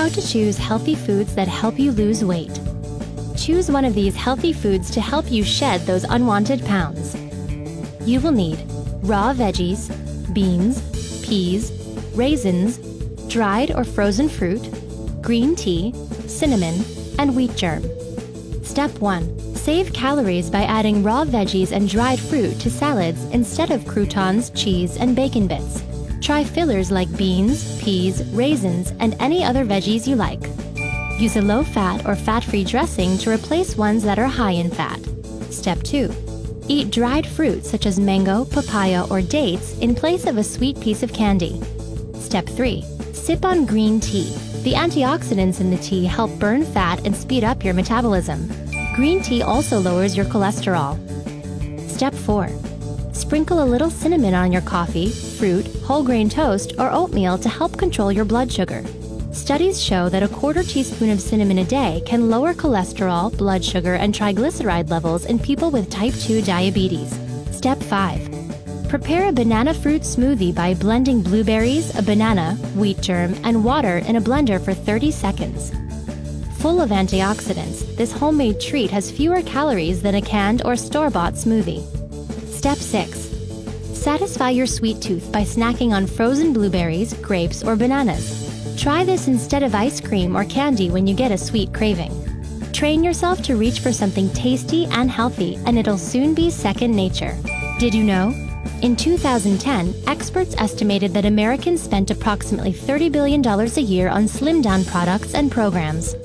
How to choose healthy foods that help you lose weight. Choose one of these healthy foods to help you shed those unwanted pounds. You will need raw veggies, beans, peas, raisins, dried or frozen fruit, green tea, cinnamon, and wheat germ. Step 1. Save calories by adding raw veggies and dried fruit to salads instead of croutons, cheese, and bacon bits. Try fillers like beans, peas, raisins, and any other veggies you like. Use a low-fat or fat-free dressing to replace ones that are high in fat. Step 2. Eat dried fruit such as mango, papaya, or dates in place of a sweet piece of candy. Step 3. Sip on green tea. The antioxidants in the tea help burn fat and speed up your metabolism. Green tea also lowers your cholesterol. Step 4. Sprinkle a little cinnamon on your coffee, fruit, whole grain toast, or oatmeal to help control your blood sugar. Studies show that a quarter teaspoon of cinnamon a day can lower cholesterol, blood sugar, and triglyceride levels in people with type 2 diabetes. Step 5. Prepare a banana fruit smoothie by blending blueberries, a banana, wheat germ, and water in a blender for 30 seconds. Full of antioxidants, this homemade treat has fewer calories than a canned or store-bought smoothie. Step 6. Satisfy your sweet tooth by snacking on frozen blueberries, grapes, or bananas. Try this instead of ice cream or candy when you get a sweet craving. Train yourself to reach for something tasty and healthy, and it'll soon be second nature. Did you know? In 2010, experts estimated that Americans spent approximately $30 billion a year on slim-down products and programs.